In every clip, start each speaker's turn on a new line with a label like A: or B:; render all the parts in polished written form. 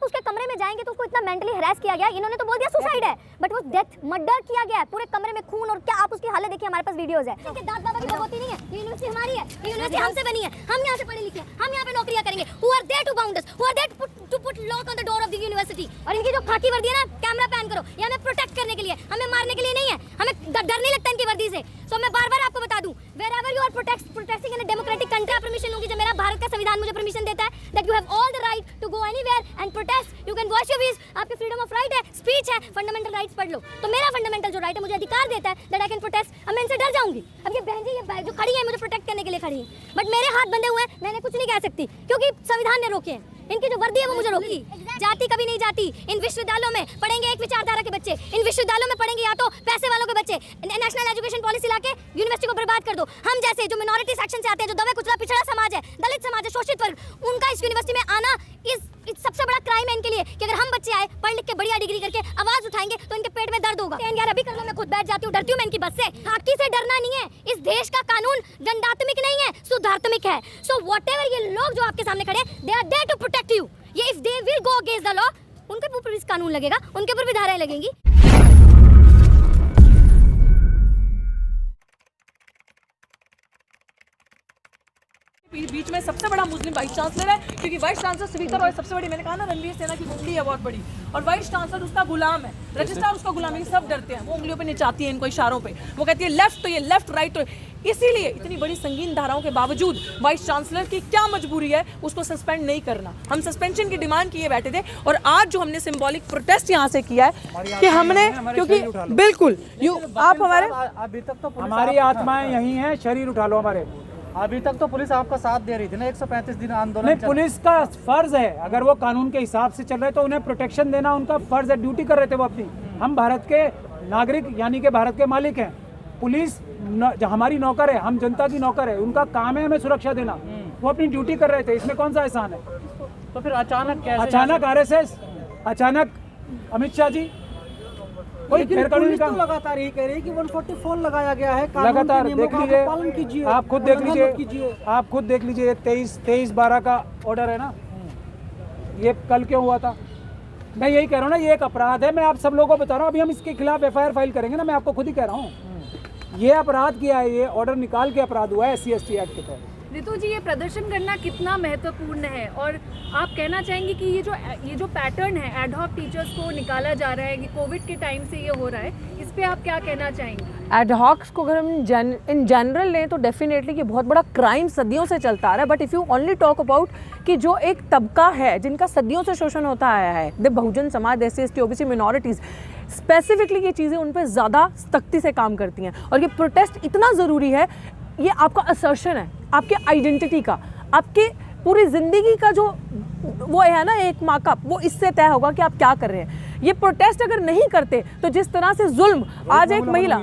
A: आप उसके कमरे में जाएंगे तो उसको इतना मेंटली हरास किया गया, इन्होंने तो बोल दिया सुसाइड है, बट वो डेथ मर्डर किया गया है, पूरे कमरे में खून और क्या आप उसकी हालत देखिए, हमारे पास वीडियोस है। दाद बाबा की होती नहीं है, ये यूनिवर्सिटी हमारी है, ये यूनिवर्सिटी हमसे बनी है, हम यहाँ से पढ़े लिखे हैं, हम यहाँ पे नौकरियां करेंगे। Who are there to bound us? Who are there to put lock on the door of the university? और इनकी जो खाकी वर्दी है ना, कैमरा पैन करो, ये हमें प्रोटेक्ट करने के लिए, हमें मारने के लिए नहीं है, हमें डर नहीं लगता इनकी वर्दी से। सो मैं बार-बार आपको बता दूं, wherever you are protesting in a democratic country, आप परमिशन लूंगी जब मेरा भारत का संविधान मुझे परमिशन देता है that you have all the right to go anywhere and protest, you can voice your views, आपके फ्रीडम ऑफ राइट है, स्पीच है, फंडामेंटल राइट्स पढ़ लो। तो मेरा फंडामेंटल जो राइट है मुझे अधिकार देता है that I can protest, अब मैं इनसे डर जाऊंगी। अब ये बहन जी ये जो खड़ी है मुझे प्रोटेक्ट करने के लिए खड़ी है, बट मेरे हाथ बंधे हुए हैं, मैंने कुछ नहीं कह सकती क्योंकि संविधान ने रोके हैं, इनकी जो वर्दी है वो मुझे रोकी। जाति कभी नहीं जाती, इन विश्वविद्यालयों में पढ़ेंगे एक विचारधारा के बच्चे, इन विश्वविद्यालयों में पढ़ेंगे या तो पैसे वालों के बच्चे। नेशनल एजुकेशन पॉलिसी लाके यूनिवर्सिटी को बर्बाद कर दो। हम जैसे जो मिनॉरिटी सेक्शन से आते हैं, जो दबे कुचला पिछड़ा समाज है, दलित समाज है, शोषित वर्ग, उनका इस यूनिवर्सिटी में आना इस सबसे बड़ा क्राइम है इनके लिए कि अगर हम बच्चे आए पढ़ लिख के बढ़िया डिग्री करके आवाज उठाएंगे तो इनके पेट में दर्द होगा। यार अभी कर लो, मैं खुद बैठ जाती हूँ, डरती हूँ मैं इनकी बस से। खाकी से डरना नहीं है, इस देश का कानून दंडात्मक नहीं है, सुधारात्मक है। सो व्हाटएवर ये लोग जो आपके सामने खड़े हैं, they are there to protect you. ये if they will go against the law, उनके ऊपर भी कानून लगेगा, उनके ऊपर भी धाराएं लगेंगी।
B: बीच में सबसे बड़ा मुस्लिम वाइस चांसलर है, क्योंकि वाइस चांसलर स्पीकर और सबसे बड़ी, मैंने कहा ना, रणवीर सेना की उंगली है बहुत बड़ी, और वाइस चांसलर उसका गुलाम है, रजिस्ट्रार उसका गुलाम है। सब डरते हैं, वो उंगलियों पे नचाती है इनको इशारों पे, वो कहती है लेफ्ट तो ये लेफ्ट, राइट तो। इसीलिए इतनी बड़ी संगीन धाराओं के बावजूद वाइस चांसलर की क्या मजबूरी है उसको सस्पेंड नहीं करना। हम सस्पेंशन की डिमांड किए बैठे थे, और आज जो हमने सिंबॉलिक प्रोटेस्ट यहाँ से किया है कि हमने, क्योंकि बिल्कुल आप हमारे,
C: अभी तक तो हमारी आत्माएं यही हैं, शरीर उठा लो हमारे। अभी तक तो पुलिस आपका साथ दे रही थी ना, 135 दिन आंदोलन। नहीं, पुलिस का फर्ज है, अगर वो कानून के हिसाब से चल रहे तो उन्हें प्रोटेक्शन देना उनका फर्ज है, ड्यूटी कर रहे थे वो अपनी। हम भारत के नागरिक यानी कि भारत के मालिक हैं, पुलिस हमारी नौकर है, हम जनता की नौकर है, उनका काम है हमें सुरक्षा देना, वो अपनी ड्यूटी कर रहे थे, इसमें कौन सा एहसान है? तो फिर अचानक कैसे? अचानक आरएसएस, अचानक अमित शाह जी, कोई पुलिस तो लगातार यही कह रही है कि 144 लगाया गया है, लगातार देख लीजिए, आप खुद देख लीजिए, आप खुद देख लीजिए, 23/12 का ऑर्डर है ना, ये कल क्यों हुआ था? मैं यही कह रहा हूँ ना, ये एक अपराध है, मैं आप सब लोगों को बता रहा हूँ। अभी हम इसके खिलाफ FIR फाइल करेंगे ना, मैं आपको खुद ही कह रहा हूँ, ये अपराध किया है, ये ऑर्डर निकाल के अपराध हुआ है SC/ST एक्ट के तहत।
D: रितु जी, ये प्रदर्शन करना कितना महत्वपूर्ण है, और आप कहना चाहेंगे कि ये जो पैटर्न है एडहॉक टीचर्स को निकाला जा रहा है, कि कोविड के टाइम से ये हो रहा है, इस पे आप क्या कहना चाहेंगे?
B: एडहॉक्स को अगर हम इन जनरल लें तो डेफिनेटली ये बहुत बड़ा क्राइम सदियों से चलता आ रहा है, but if you only talk about कि जो एक तबका है जिनका सदियों से शोषण होता आया है, the Bahujan Samaj, SC/ST, OBC minorities, specifically ये चीज़ें उन पर ज़्यादा सख्ती से काम करती हैं। और ये प्रोटेस्ट इतना ज़रूरी है, ये आपका असर्शन है, आपके आइडेंटिटी का, आपके पूरी ज़िंदगी का जो वो है ना एक मार्कअप, वो इससे तय होगा कि आप क्या कर रहे हैं। ये प्रोटेस्ट अगर नहीं करते तो जिस तरह से जुल्म आज एक महिला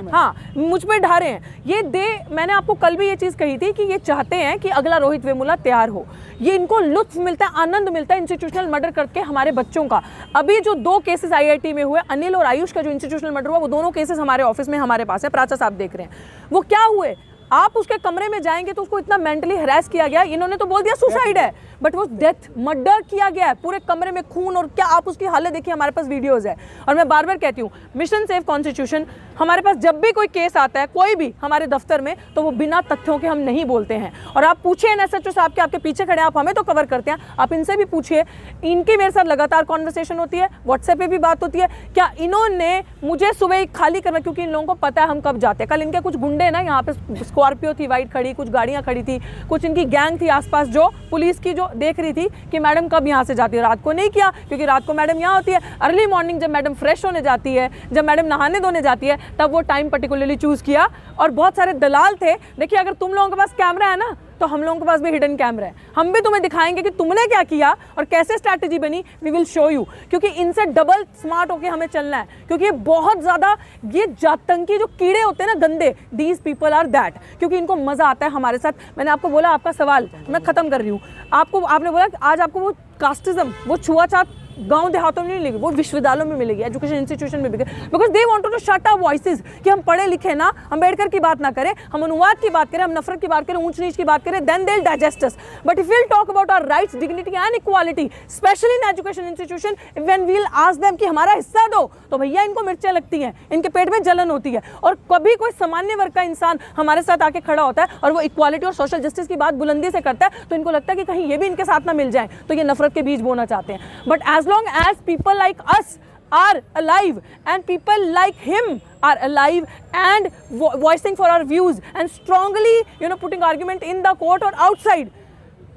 B: मुझ पे ढा रहे हैं, ये मैंने आपको कल भी ये चीज़ कही थी कि ये चाहते हैं कि अगला रोहित वेमुला तैयार हो, ये इनको लुत्फ मिलता है, आनंद मिलता है इंस्टीट्यूशनल मर्डर करके हमारे बच्चों का। अभी जो 2 केसेस IIT में हुए, अनिल और आयुष का जो इंस्टीट्यूशनल मर्डर हुआ, वो दोनों केसेस हमारे ऑफिस में हमारे पास है, प्राचा साहब देख रहे हैं। वो क्या हुए, आप उसके कमरे में जाएंगे तो उसको इतना मेंटली हरास किया गया, इन्होंने तो बोल दिया सुसाइड है, बट वो डेथ मर्डर किया गया है, पूरे कमरे में खून और क्या आप उसकी हालत देखिए, हमारे पास वीडियोस है। और मैं बार बार कहती हूँ, मिशन सेफ कॉन्स्टिट्यूशन, हमारे पास जब भी कोई केस आता है कोई भी हमारे दफ्तर में, तो वो बिना तथ्यों के हम नहीं बोलते हैं। और आप पूछिए SHO साहब के, आपके पीछे खड़े, आप हमें तो कवर करते हैं, आप इनसे भी पूछिए, इनकी मेरे साथ लगातार कॉन्वर्सेशन होती है, व्हाट्सएप पे भी बात होती है। क्या इन्होंने मुझे सुबह खाली करना, क्योंकि इन लोगों को पता है हम कब जाते हैं। कल इनके कुछ गुंडे ना यहाँ पे, स्कॉर्पियो थी वाइट खड़ी, कुछ गाड़ियाँ खड़ी थी, कुछ इनकी गैंग थी आसपास जो पुलिस की जो देख रही थी कि मैडम कब यहाँ से जाती है। रात को नहीं किया, क्योंकि रात को मैडम यहाँ होती है, अर्ली मॉर्निंग जब मैडम फ्रेश होने जाती है, जब मैडम नहाने धोने जाती है, तब वो टाइम पर्टिकुलरली चूज़ किया। और बहुत सारे दलाल थे, देखिए अगर तुम लोगों के पास कैमरा है ना, तो हम लोगों के पास भी हिडन कैमरा है, हम भी तुम्हें दिखाएंगे कि तुमने क्या किया और कैसे स्ट्रैटेजी बनी, वी विल शो यू। क्योंकि इनसे डबल स्मार्ट होके हमें चलना है, क्योंकि ये बहुत ज़्यादा ये जातंकी जो कीड़े होते हैं ना गंदे, दीज पीपल आर दैट, क्योंकि इनको मज़ा आता है हमारे साथ। मैंने आपको बोला, आपका सवाल मैं ख़त्म कर रही हूँ, आपने बोला कि आज आपको वो कास्टिज्म, वो छुआछूत गांव देहातों में नहीं मिलेगी, वो विश्वविद्यालयों में मिलेगी, एजुकेशन इंस्टीट्यूशन में मिलेगी, because they want to shut our voices कि हम पढ़े लिखे ना, अम्बेडकर की बात ना करें, हम अनुवाद की बात करें, हम नफरत की बात करें, ऊंच नीच की बात करें, then they will digest us. But if we will talk about our rights, dignity and equality, specially in education institution, when we will ask them कि हमारा हिस्सा दो, तो भैया इनको मिर्चें लगती हैं, इनके पेट में जलन होती है। और कभी कोई सामान्य वर्ग का इंसान हमारे साथ आके खड़ा होता है और वो इक्वालिटी और सोशल जस्टिस की बात बुलंदी से करता है, तो इनको लगता है कि कहीं ये भी इनके साथ ना मिल जाए, तो ये नफरत के बीज बोना चाहते हैं। But as long as people like us are alive and people like him are alive and voicing for our views and strongly putting argument in the court or outside,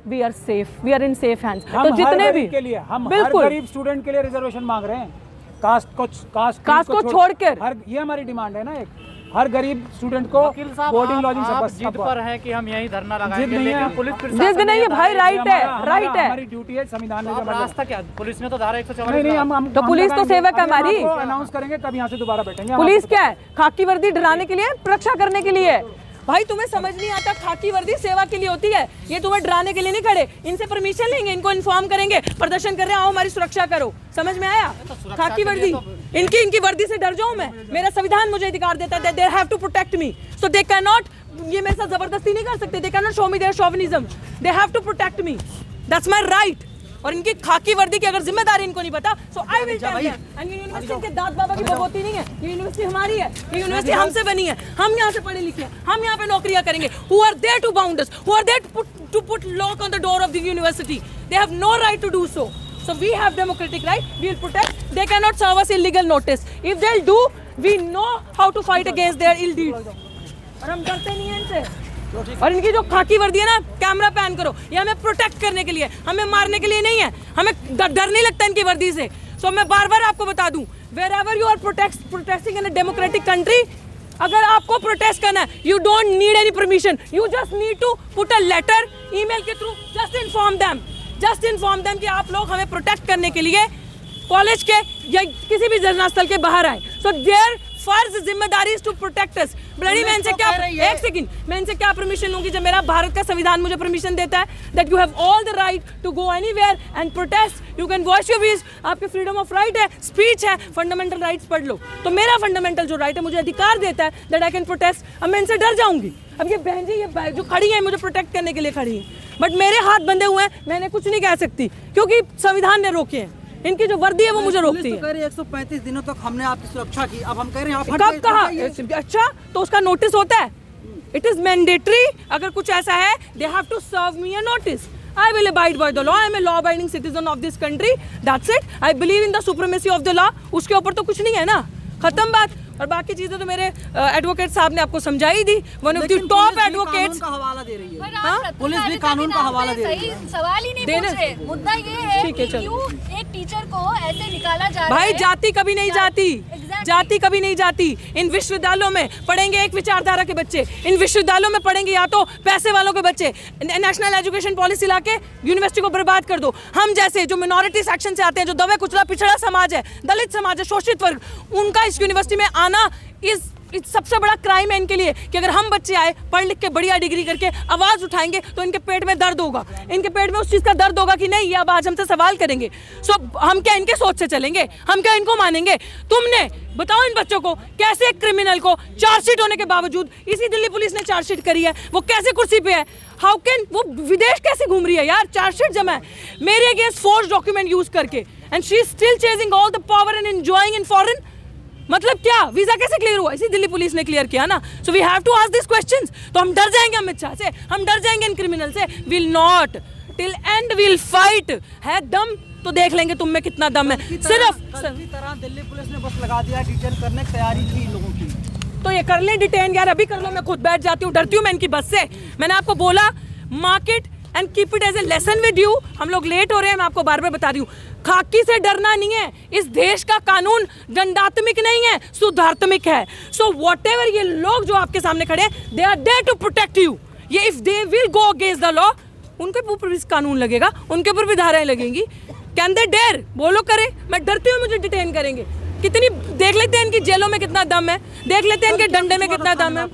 B: we are safe, we are in safe hands।
C: तो जितने भी के लिए हम हर गरीब student के लिए reservation मांग रहे हैं, कास्ट को छोड़कर, ये हमारी डिमांड है ना। एक हर गरीब स्टूडेंट को बोर्डिंग लॉजिंग सब
E: जिद पर है कि हम यहीं धरना लगाएंगे, लेकिन पुलिस
B: जिद नहीं है भाई, राइट है, राइट है,
C: हमारी ड्यूटी है, संविधान में
E: रास्ता क्या, पुलिस ने तो धारा 144
C: नहीं हम
B: तो पुलिस तो सेवक है हमारी,
C: अनाउंस करेंगे कब यहाँ से दोबारा बैठेंगे।
B: पुलिस क्या है, खाकी वर्दी डराने के लिए, रक्षा करने के लिए। भाई तुम्हें समझ नहीं आता, खाकी वर्दी सेवा के लिए होती है, ये तुम्हें डराने के लिए नहीं खड़े। इनसे परमिशन लेंगे, इनको इन्फॉर्म करेंगे, प्रदर्शन कर रहे हैं, आओ हमारी सुरक्षा करो, समझ में आया? खाकी वर्दी इनकी वर्दी से डर जाऊं मैं? मेरा संविधान मुझे अधिकार देता है, they have to protect me, so they can not, ये मेरे साथ जबरदस्ती नहीं कर सकते, they can not show me their chauvinism, they have to protect me, that's my right. और इनकी खाकी वर्दी की अगर जिम्मेदारी इनको नहीं पता, so I will tell them. And university के दाद बाबा की भगवती नहीं है, ये यूनिवर्सिटी हमारी है, ये यूनिवर्सिटी हमसे बनी है, हम यहाँ से पढ़े लिखे हैं, हम यहाँ पे नौकरियां करेंगे। Who are there to bound us, who are there to put lock on the door of the university, they have no right to do so. So we have democratic right, we will protect, they cannot serve us illegal notice, if they'll do, we know how to fight against their ill deeds। और हम डरते नहीं हैं इनसे। और इनकी जो खाकी वर्दी है ना, कैमरा पैन करो, ये हमें प्रोटेक्ट करने के लिए, हमें मारने के लिए नहीं है, हमें डर नहीं लगता इनकी वर्दी से। सो मैं बार बार आपको बता दूं, wherever you are protesting in a democratic country, अगर आपको प्रोटेस्ट करना है, you don't need any permission, you just need to put a letter, email के थ्रू, just inform them कि आप लोग हमें प्रोटेक्ट करने के लिए कॉलेज के या किसी भी धरना स्थल के बाहर आए। सो देयर फर्ज जिम्मेदारी टू प्रोटेक्ट अस। ब्लडी मैं इनसे क्या, एक सेकंड, मैं इनसे क्या परमिशन लूंगी जब मेरा भारत का संविधान मुझे परमिशन देता है that you have all the right to go anywhere and protest, you can voice your views, आपके फ्रीडम ऑफ राइट है, स्पीच है, फंडामेंटल राइट्स पढ़ लो। तो मेरा फंडामेंटल जो राइट है, मुझे अधिकार देता है दैट आई कैन प्रोटेस्ट। अब मैं इनसे डर जाऊंगी? अब ये बहन जी ये जो खड़ी है मुझे प्रोटेक्ट करने के लिए खड़ी है, बट मेरे हाथ बंधे हुए हैं, मैंने कुछ नहीं कह सकती क्योंकि संविधान ने रोके हैं। इनकी जो वर्दी है वो मुझे रोकती है।
F: तो कह रही 135 दिनों तक हमने आपकी सुरक्षा की, अब हम कह रहे हैं आप
B: कब कहा? अच्छा तो उसका नोटिस होता है, इट इज मैंडेटरी। अगर कुछ ऐसा है, they have to serve me a notice. I will abide by the law. I am a law-abiding citizen of this country. That's it. I believe in the supremacy of the law. उसके ऊपर तो कुछ नहीं है ना, खत्म बात। और बाकी चीजें तो मेरे एडवोकेट साहब ने आपको समझाई दी। One of the top advocates
F: का हवाला दे रही है,
A: हाँ?
F: पुलिस भी कानून का हवाला दे रही है।
A: सवाल ही नहीं पूछ रहे, मुद्दा ये है कि क्यों एक टीचर को ऐसे निकाला जा रहा है।
B: भाई जाति कभी नहीं जाती, जाति कभी नहीं जाती। इन विश्वविद्यालयों में पढ़ेंगे एक विचारधारा के बच्चे, इन विश्वविद्यालयों में पढ़ेंगे या तो पैसे वालों के बच्चे। नेशनल एजुकेशन पॉलिसी लाके यूनिवर्सिटी को बर्बाद कर दो। हम जैसे जो मिनॉरिटी सेक्शन से आते हैं, जो दबे कुचला पिछड़ा समाज है, दलित समाज है, शोषित वर्ग, उनका इस यूनिवर्सिटी में आना इस सबसे बड़ा क्राइम है इनके लिए कि अगर हम बच्चे आए पढ़ लिख के बढ़िया डिग्री करके आवाज उठाएंगे तो इनके पेट में दर्द होगा, इनके पेट में उस चीज का दर्द होगा कि नहीं ये अब आज हमसे सवाल करेंगे। सो हम क्या इनके सोच से चलेंगे? हम क्या इनको मानेंगे? तुमने बताओ इन बच्चों को कैसे एक क्रिमिनल को चार्जशीट होने के बावजूद, इसी दिल्ली पुलिस ने चार्जशीट करी है, वो कैसे कुर्सी पे है? हाउ कैन वो विदेश कैसे घूम रही है यार? चार्जशीट जमा है मेरे अगेंस्ट फोर्स डॉक्यूमेंट यूज करके, and she is still chasing all the power and enjoying in foreign. मतलब क्या वीजा कैसे क्लियर हुआ? इसी दिल्ली पुलिस ने क्लियर किया ना। So we have to ask this questions. तो हम डर जाएंगे अमित शाह से, हम डर जाएंगे इन क्रिमिनल से? Will not, till and will fight. है दम तो देख लेंगे तुम में कितना दम है। सिर्फ
F: की तरह दिल्ली पुलिस ने बस लगा दिया, डिटेन करने की तैयारी थी लोगों की,
B: तो ये कर ले डिटेन यार, अभी कर लो, मैं खुद बैठ जाती हूँ, डरती हूँ मैं इनकी बस से। मैंने आपको बोला market and keep it as a lesson with you. हम लोग लेट हो रहे हैं, मैं आपको बार बार बता रही हूँ, खाकी से डरना नहीं है। इस देश का कानून दंडात्मक नहीं है, सुधारात्मक है। सो व्हाटएवर ये लोग जो आपके सामने खड़े हैं, they are there to protect you. ये if they will go against the law, उनके ऊपर भी कानून लगेगा, उनके ऊपर भी धाराएं लगेंगी। Can they dare? बोलो करे। मैं डरती हूँ मुझे डिटेन करेंगे। कितनी देख लेते हैं इनकी जेलों में कितना दम है, देख लेते हैं इनके डंडे में कितना दम है।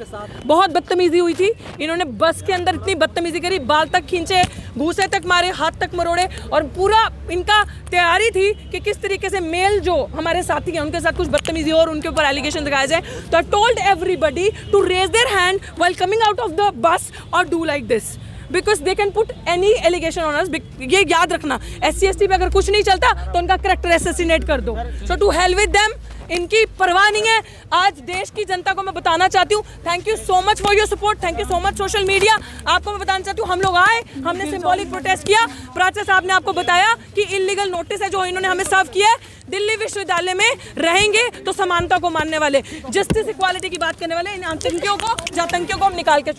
B: बहुत बदतमीजी हुई थी, इन्होंने बस के अंदर इतनी बदतमीजी करी, बाल तक खींचे, घूसे तक मारे, हाथ तक मरोड़े, और पूरा इनका तैयारी थी कि किस तरीके से मेल जो हमारे साथी हैं उनके साथ कुछ बदतमीजी और उनके ऊपर एलिगेशन लगाए जाए। तो I told everybody to raise their hand while coming out of the bus और do like this, because they can put any allegation on us. ये याद रखना, SC/ST पे अगर कुछ नहीं चलता तो उनका करेक्टर असैसिनेट कर दो। सो टू हेल विद देम, इनकी परवाह नहीं है। आज देश की जनता को मैं बताना चाहती हूँ, thank you so much for your support, thank you so much social media. आपको मैं बताना चाहती हूँ, हम लोग आए, हमने सिंबॉलिक प्रोटेस्ट किया। प्राचा साहब ने आपको बताया कि इलीगल नोटिस है जो इन्होंने हमें सर्व किया है। दिल्ली विश्वविद्यालय में रहेंगे तो समानता को मानने वाले, जस्टिस इक्वालिटी की बात करने वाले इन आतंकियों को, जातंकियों को हम निकाल के